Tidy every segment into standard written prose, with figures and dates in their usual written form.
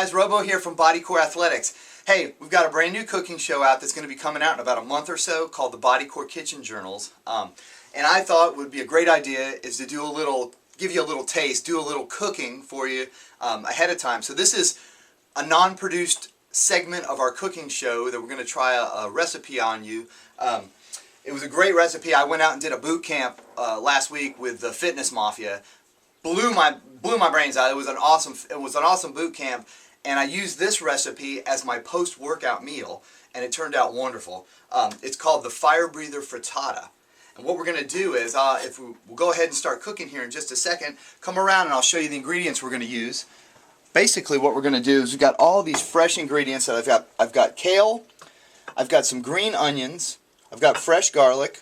guys, Robo here from Body Core Athletics. Hey, we've got a brand new cooking show out that's going to be coming out in about a month or so called the Body Core Kitchen Journals. And I thought would be a great idea is to do give you a little taste, do a little cooking for you ahead of time. So this is a non-produced segment of our cooking show that we're going to try a recipe on you. It was a great recipe. I went out and did a boot camp last week with the Fitness Mafia. Blew my brains out. It was an awesome boot camp, and I used this recipe as my post-workout meal, and it turned out wonderful. It's called the Firebreather Frittata. And what we're going to do is, we'll go ahead and start cooking here in just a second. Come around and I'll show you the ingredients we're going to use. Basically what we're going to do is we've got all these fresh ingredients that I've got kale, I've got some green onions, I've got fresh garlic,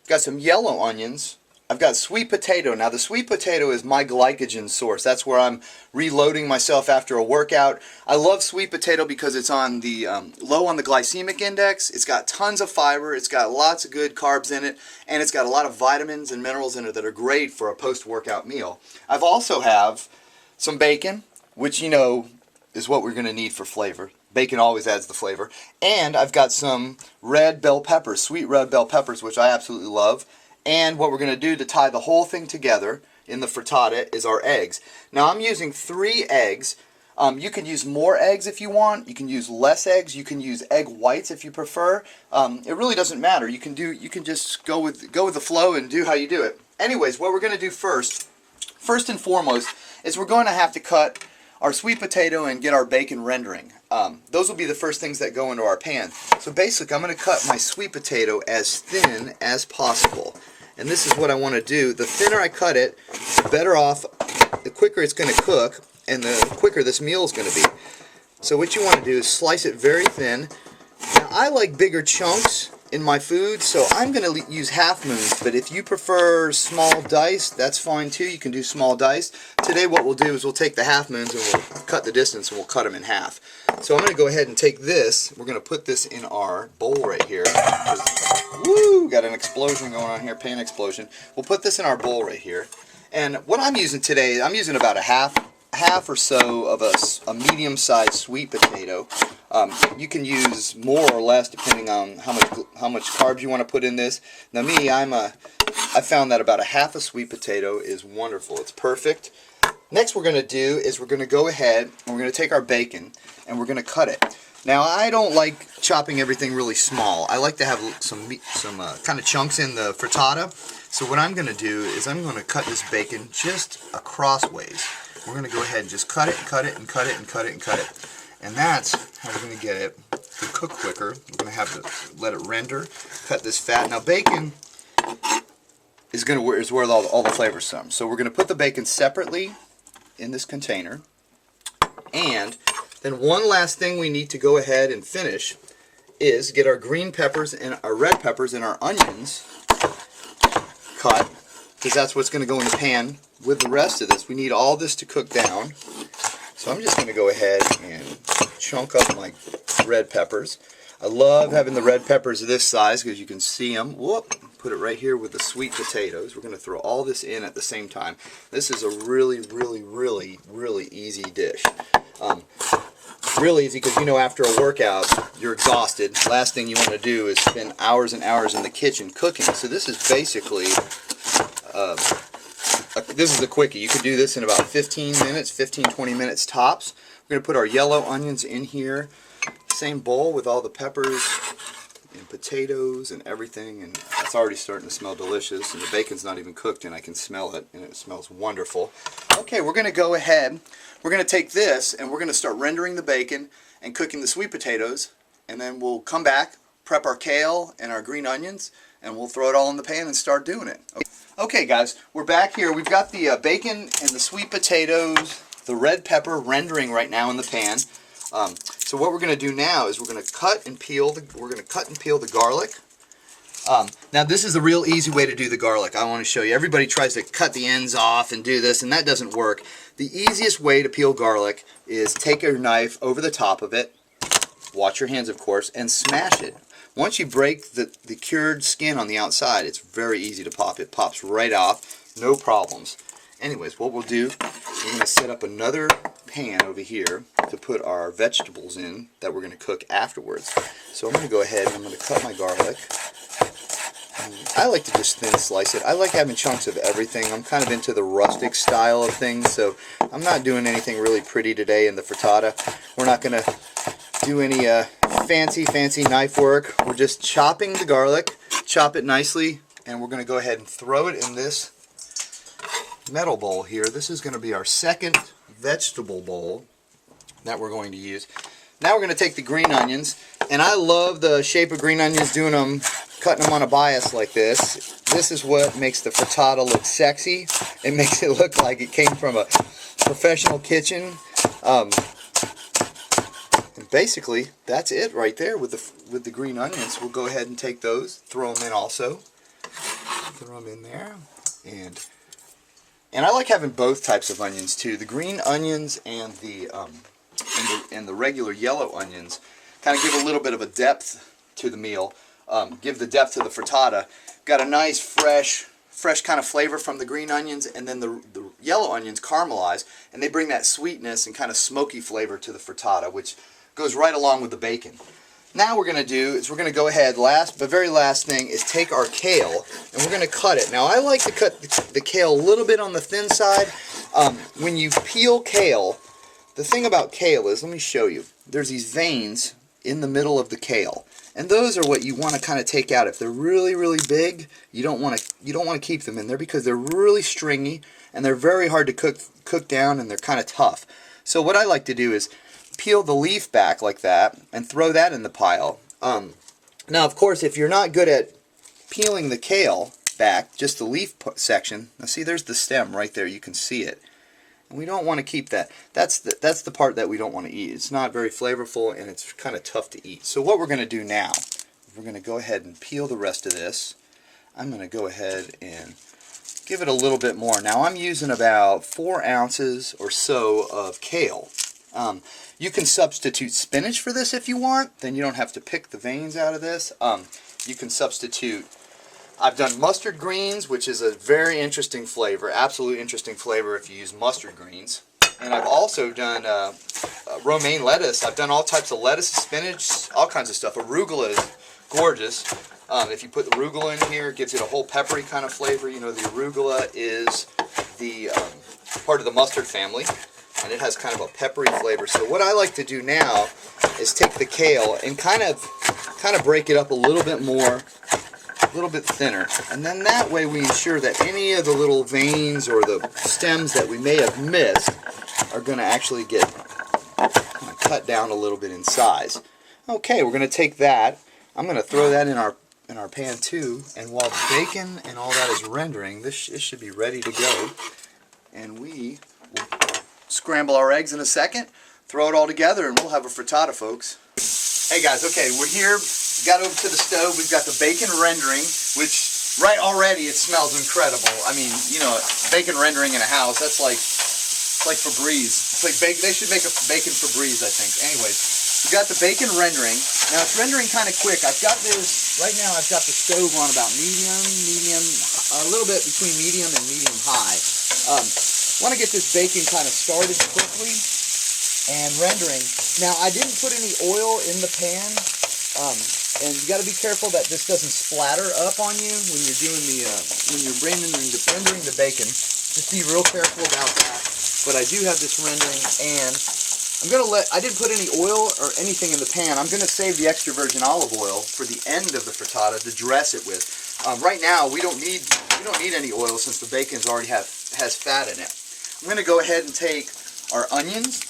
I've got some yellow onions, I've got sweet potato. Now the sweet potato is my glycogen source. That's where I'm reloading myself after a workout. I love sweet potato because it's on the low on the glycemic index. It's got tons of fiber. It's got lots of good carbs in it, and it's got a lot of vitamins and minerals in it that are great for a post-workout meal. I've also have some bacon, which you know is what we're going to need for flavor. Bacon always adds the flavor. And I've got some red bell peppers, sweet red bell peppers, which I absolutely love. And what we're going to do to tie the whole thing together in the frittata is our eggs. Now I'm using 3 eggs. You can use more eggs if you want. You can use less eggs. You can use egg whites if you prefer. It really doesn't matter. You can just go with the flow and do how you do it. Anyways, what we're going to do first and foremost, is we're going to have to cut our sweet potato and get our bacon rendering. Those will be the first things that go into our pan. So basically, I'm going to cut my sweet potato as thin as possible. And this is what I want to do. The thinner I cut it, the better off, the quicker it's going to cook, and the quicker this meal is going to be. So what you want to do is slice it very thin. Now I like bigger chunks in my food, so I'm going to use half moons, but if you prefer small dice, that's fine too. You can do small dice. Today what we'll do is we'll take the half moons and we'll cut the distance and we'll cut them in half. So I'm going to go ahead and take this, we're going to put this in our bowl right here. Woo! Got an explosion going on here, pan explosion. We'll put this in our bowl right here. And what I'm using today, I'm using about a half or so of a medium-sized sweet potato. You can use more or less depending on how much carbs you want to put in this. Now me, I found that about a half a sweet potato is wonderful. It's perfect. Next we're going to do is we're going to go ahead and we're going to take our bacon and we're going to cut it. Now I don't like chopping everything really small. I like to have some kind of chunks in the frittata. So what I'm going to do is I'm going to cut this bacon just acrossways. We're going to go ahead and just cut it, and cut it, and cut it, and cut it, and cut it. And that's how we're going to get it to cook quicker. We're going to have to let it render, cut this fat. Now bacon is where all the flavors come. So we're going to put the bacon separately in this container. And then one last thing we need to go ahead and finish is get our green peppers and our red peppers and our onions cut, because that's what's going to go in the pan with the rest of this. We need all this to cook down. So I'm just going to go ahead and chunk up my red peppers. I love having the red peppers this size because you can see them. Whoop! Put it right here with the sweet potatoes. We're going to throw all this in at the same time. This is a really, really, really, really easy dish. Real easy because, you know, after a workout, you're exhausted. Last thing you want to do is spend hours and hours in the kitchen cooking. So this is basically, this is a quickie. You could do this in about 15 minutes, 15-20 minutes tops. We're going to put our yellow onions in here. Same bowl with all the peppers and potatoes and everything, and it's already starting to smell delicious, and the bacon's not even cooked and I can smell it, and it smells wonderful. Okay, we're going to go ahead, we're going to take this and we're going to start rendering the bacon and cooking the sweet potatoes, and then we'll come back, prep our kale and our green onions, and we'll throw it all in the pan and start doing it. Okay guys, we're back here. We've got the bacon and the sweet potatoes, the red pepper rendering right now in the pan. So what we're going to do now is we're going to cut and peel the garlic. Now this is a real easy way to do the garlic. I want to show you. Everybody tries to cut the ends off and do this, and that doesn't work. The easiest way to peel garlic is take your knife over the top of it, watch your hands of course, and smash it. Once you break the cured skin on the outside, it's very easy to pop. It pops right off, no problems. Anyways, what we'll do, we're going to set up another pan over here to put our vegetables in that we're going to cook afterwards. So I'm going to go ahead and I'm going to cut my garlic. I like to just thin slice it. I like having chunks of everything. I'm kind of into the rustic style of things, so I'm not doing anything really pretty today in the frittata. We're not going to do any fancy knife work. We're just chopping the garlic, chop it nicely, and we're going to go ahead and throw it in this metal bowl here. This is going to be our second vegetable bowl that we're going to use. Now we're going to take the green onions, and I love the shape of green onions, doing them, cutting them on a bias like this. This is what makes the frittata look sexy. It makes it look like it came from a professional kitchen. And basically, that's it right there with the green onions. We'll go ahead and take those, throw them in also. Throw them in there, and I like having both types of onions too. The green onions and the regular yellow onions kind of give a little bit of a depth to the meal. Give the depth to the frittata. Got a nice fresh kind of flavor from the green onions, and then the yellow onions caramelize, and they bring that sweetness and kind of smoky flavor to the frittata, which goes right along with the bacon. Now we're going to do is we're going to go ahead, very last thing is take our kale, and we're going to cut it. Now I like to cut the kale a little bit on the thin side. When you peel kale, the thing about kale is, let me show you, there's these veins in the middle of the kale. And those are what you want to kind of take out. If they're really big, you don't want to keep them in there because they're really stringy and they're very hard to cook down, and they're kind of tough. So what I like to do is peel the leaf back like that and throw that in the pile. Now of course, if you're not good at peeling the kale back, just the leaf section, now see there's the stem right there, you can see it. And we don't want to keep that. That's the part that we don't want to eat. It's not very flavorful and it's kind of tough to eat. So what we're going to do now, we're going to go ahead and peel the rest of this. I'm going to go ahead and give it a little bit more. Now I'm using about 4 ounces or so of kale. You can substitute spinach for this if you want. Then you don't have to pick the veins out of this. You can substitute, I've done mustard greens, which is a very interesting flavor, absolutely interesting flavor if you use mustard greens. And I've also done romaine lettuce. I've done all types of lettuce, spinach, all kinds of stuff. Arugula is gorgeous. If you put the arugula in here, it gives it a whole peppery kind of flavor. You know, the arugula is the part of the mustard family, and it has kind of a peppery flavor. So what I like to do now is take the kale and kind of break it up a little bit more, a little bit thinner, and then that way we ensure that any of the little veins or the stems that we may have missed are going to actually get kind of cut down a little bit in size. Okay, we're going to take that. I'm going to throw that in our pan too, and while the bacon and all that is rendering, this should be ready to go, and we will scramble our eggs in a second, throw it all together, and we'll have a frittata, folks. Hey guys, okay, we're here, got over to the stove, we've got the bacon rendering, which right already it smells incredible. I mean, you know, bacon rendering in a house, that's like Febreze. It's like they should make a bacon Febreze, I think. Anyways, we got the bacon rendering. Now it's rendering kind of quick. I've got this, right now I've got the stove on about medium, a little bit between medium and medium high. Want to get this bacon kind of started quickly and rendering. Now I didn't put any oil in the pan, and you got to be careful that this doesn't splatter up on you when you're doing the when you're rendering the bacon. Just be real careful about that. But I do have this rendering, and I didn't put any oil or anything in the pan. I'm gonna save the extra virgin olive oil for the end of the frittata to dress it with. Right now we don't need any oil since the bacon's already has fat in it. I'm gonna go ahead and take our onions,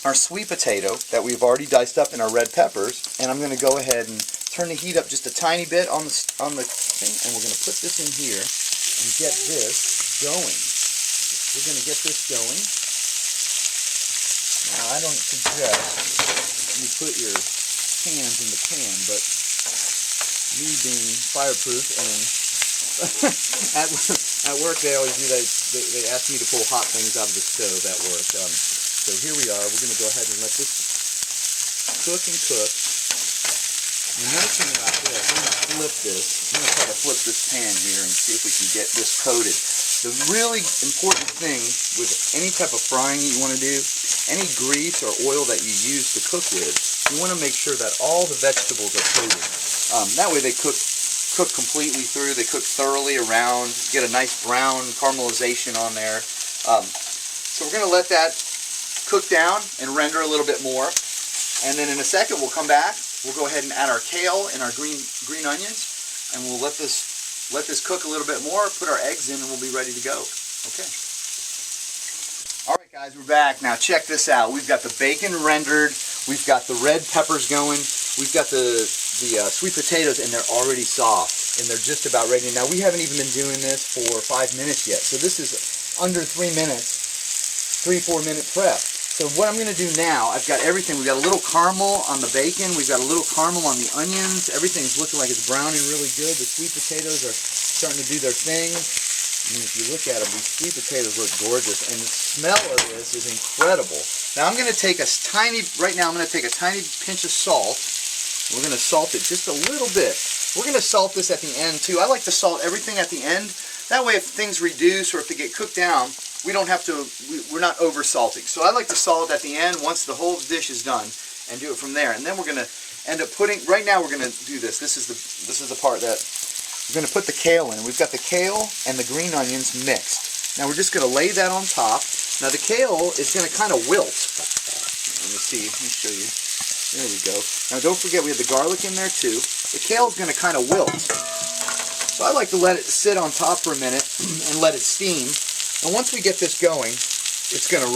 our sweet potato that we've already diced up, and our red peppers, and I'm going to go ahead and turn the heat up just a tiny bit on the thing, and we're going to put this in here and get this going. We're going to get this going. Now I don't suggest you put your hands in the pan, but me being fireproof and at work they always do that. They ask me to pull hot things out of the stove at work. So here we are. We're going to go ahead and let this cook and cook. The nice thing about this, I'm going to flip this. I'm going to try to flip this pan here and see if we can get this coated. The really important thing with any type of frying you want to do, any grease or oil that you use to cook with, you want to make sure that all the vegetables are coated. That way they cook completely through, they cook thoroughly around, get a nice brown caramelization on there. So we're going to let that cook down and render a little bit more. And then in a second we'll come back, we'll go ahead and add our kale and our green onions, and we'll let this cook a little bit more, put our eggs in, and we'll be ready to go. Okay. Alright guys, we're back. Now check this out. We've got the bacon rendered, we've got the red peppers going, we've got the sweet potatoes, and they're already soft, and they're just about ready. Now we haven't even been doing this for 5 minutes yet, so this is under 3 minutes, 3-4 minute prep. So what I'm going to do now, I've got everything. We've got a little caramel on the bacon. We've got a little caramel on the onions. Everything's looking like it's browning really good. The sweet potatoes are starting to do their thing. I mean, if you look at them, these sweet potatoes look gorgeous. And the smell of this is incredible. Now I'm going to take right now I'm going to take a tiny pinch of salt. We're going to salt it just a little bit. We're going to salt this at the end too. I like to salt everything at the end. That way if things reduce or if they get cooked down, we don't have to, we're not over salting. So I like to salt at the end once the whole dish is done and do it from there. And then we're going to end up putting, right now we're going to do this. This is the part that we're going to put the kale in. We've got the kale and the green onions mixed. Now we're just going to lay that on top. Now the kale is going to kind of wilt. Let me see, let me show you. There we go. Now don't forget we have the garlic in there too. The kale is going to kind of wilt. So I like to let it sit on top for a minute and let it steam. And once we get this going, it's going to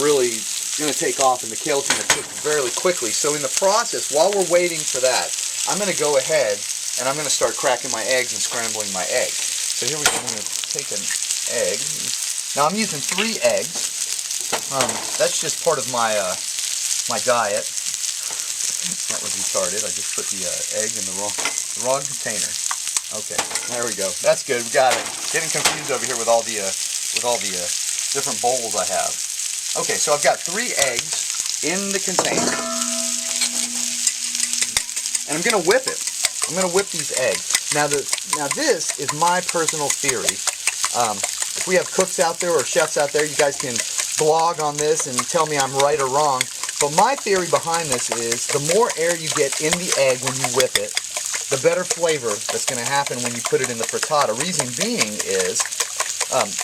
take off, and the kale's going to cook fairly quickly. So in the process, while we're waiting for that, I'm going to go ahead and I'm going to start cracking my eggs and scrambling my egg. So here we go. I'm going to take an egg. Now I'm using 3 eggs. That's just part of my my diet. That was retarded. I just put the egg in the wrong container. Okay, there we go. That's good. We got it. Getting confused over here with all the different bowls I have. Okay, so I've got 3 eggs in the container, and I'm going to whip it. I'm going to whip these eggs. Now this is my personal theory. If we have cooks out there or chefs out there, you guys can blog on this and tell me I'm right or wrong. But my theory behind this is the more air you get in the egg when you whip it, the better flavor that's going to happen when you put it in the frittata. Reason being is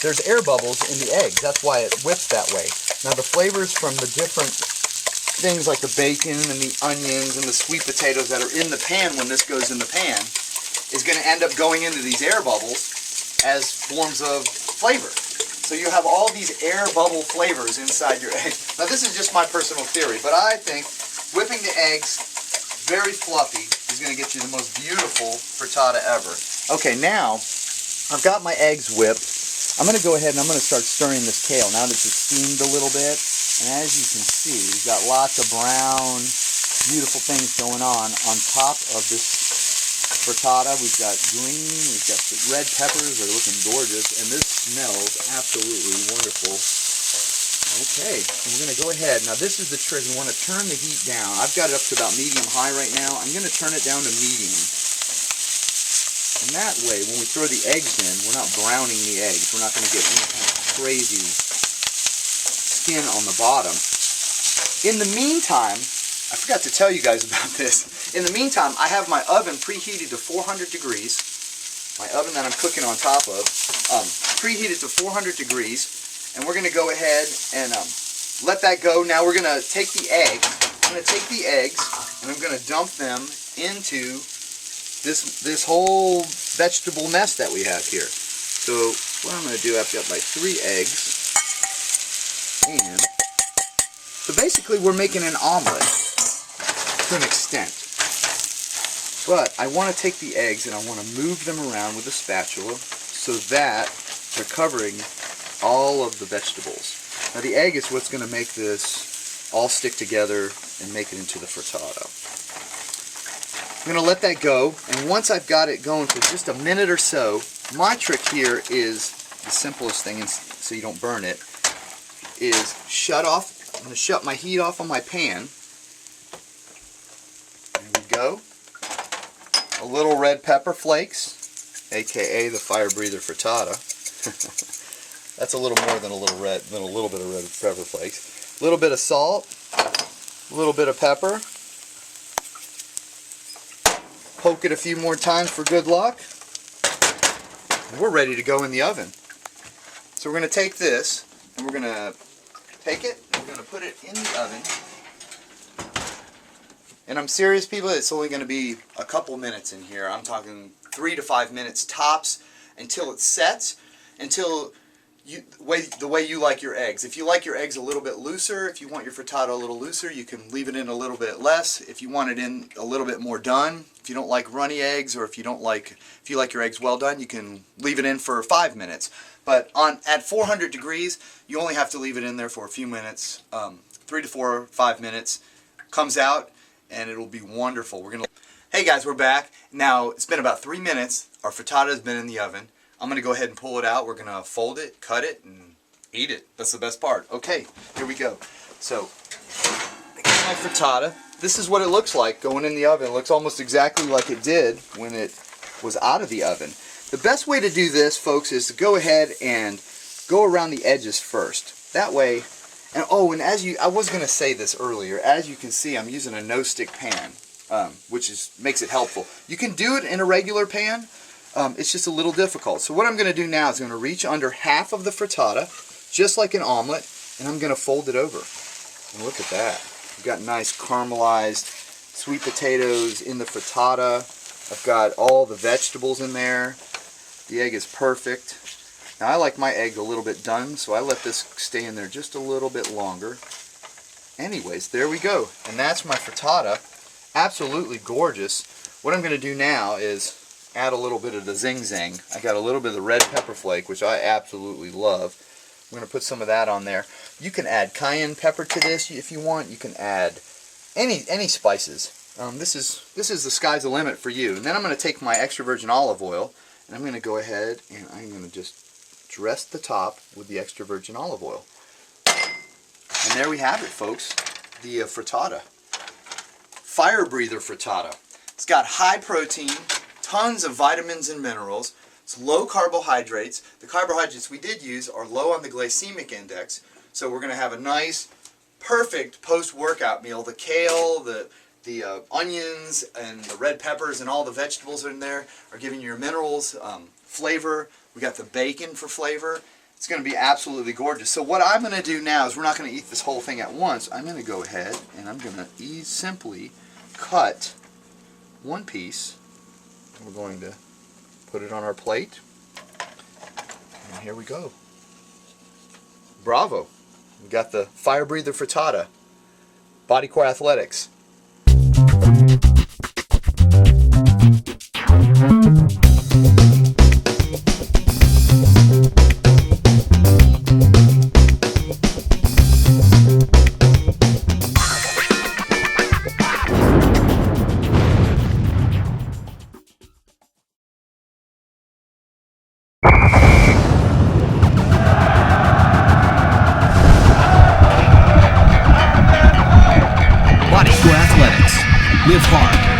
there's air bubbles in the eggs. That's why it whips that way. Now the flavors from the different things like the bacon and the onions and the sweet potatoes that are in the pan when this goes in the pan is going to end up going into these air bubbles as forms of flavor. So you have all these air bubble flavors inside your egg. Now this is just my personal theory, but I think whipping the eggs very fluffy is going to get you the most beautiful frittata ever. Okay, now I've got my eggs whipped. I'm going to go ahead and I'm going to start stirring this kale now that it's steamed a little bit. And as you can see, we've got lots of brown, beautiful things going on top of this frittata. We've got green, we've got the red peppers, they're looking gorgeous, and this smells absolutely wonderful. Okay, and we're going to go ahead. Now this is the trick. We want to turn the heat down. I've got it up to about medium-high right now. I'm going to turn it down to medium. And that way, when we throw the eggs in, we're not browning the eggs. We're not going to get any kind of crazy skin on the bottom. In the meantime, I forgot to tell you guys about this. In the meantime, I have my oven preheated to 400 degrees. My oven that I'm cooking on top of, preheated to 400 degrees. And we're going to go ahead and let that go. Now we're going to take the egg. I'm going to take the eggs and I'm going to dump them into this whole vegetable mess that we have here. So what I'm going to do, I've got like 3 eggs. And so basically we're making an omelet to an extent. But I want to take the eggs and I want to move them around with a spatula so that they're covering all of the vegetables. Now the egg is what's going to make this all stick together and make it into the frittata. I'm going to let that go, and once I've got it going for just a minute or so, my trick here is the simplest thing, and so you don't burn it, is shut off. I'm going to shut my heat off on my pan. There we go. A little red pepper flakes, aka the Firebreather frittata. That's a little more than a little bit of red pepper flakes. A little bit of salt, a little bit of pepper. Poke it a few more times for good luck. And we're ready to go in the oven. So we're going to take this and we're going to take it and we're going to put it in the oven. And I'm serious, people, it's only going to be a couple minutes in here. I'm talking 3 to 5 minutes tops until it sets, until the way you like your eggs. If you like your eggs a little bit looser, if you want your frittata a little looser, you can leave it in a little bit less. If you want it in a little bit more done, if you don't like runny eggs, or if you like your eggs well done, you can leave it in for 5 minutes. But at 400 degrees, you only have to leave it in there for a few minutes, 3 to 4 or 5 minutes. Comes out and it'll be wonderful. Hey guys, we're back. Now it's been about 3 minutes. Our frittata has been in the oven. I'm going to go ahead and pull it out. We're going to fold it, cut it, and eat it. That's the best part. Okay, here we go. So, my frittata. This is what it looks like going in the oven. It looks almost exactly like it did when it was out of the oven. The best way to do this, folks, is to go ahead and go around the edges first. That way, and I was going to say this earlier, as you can see, I'm using a no-stick pan, which makes it helpful. You can do it in a regular pan. It's just a little difficult. So what I'm going to do now is I'm going to reach under half of the frittata, just like an omelet, and I'm going to fold it over. And look at that. I've got nice caramelized sweet potatoes in the frittata. I've got all the vegetables in there. The egg is perfect. Now I like my egg a little bit done, so I let this stay in there just a little bit longer. Anyways, there we go. And that's my frittata. Absolutely gorgeous. What I'm going to do now is add a little bit of the zing zang. I got a little bit of the red pepper flake, which I absolutely love. I'm going to put some of that on there. You can add cayenne pepper to this if you want. You can add any spices. This is the sky's the limit for you. And then I'm going to take my extra virgin olive oil and I'm going to go ahead and I'm going to just dress the top with the extra virgin olive oil. And there we have it, folks. The frittata. Firebreather frittata. It's got high protein, tons of vitamins and minerals. It's low carbohydrates. The carbohydrates we did use are low on the glycemic index, so we're going to have a nice, perfect post-workout meal. The kale, the onions, and the red peppers, and all the vegetables in there are giving you your minerals, flavor. We got the bacon for flavor. It's going to be absolutely gorgeous. So what I'm going to do now is we're not going to eat this whole thing at once. I'm going to go ahead and I'm going to simply cut one piece. We're going to put it on our plate, and here we go. Bravo! We got the Firebreather frittata. Bodycore Athletics. Live hard.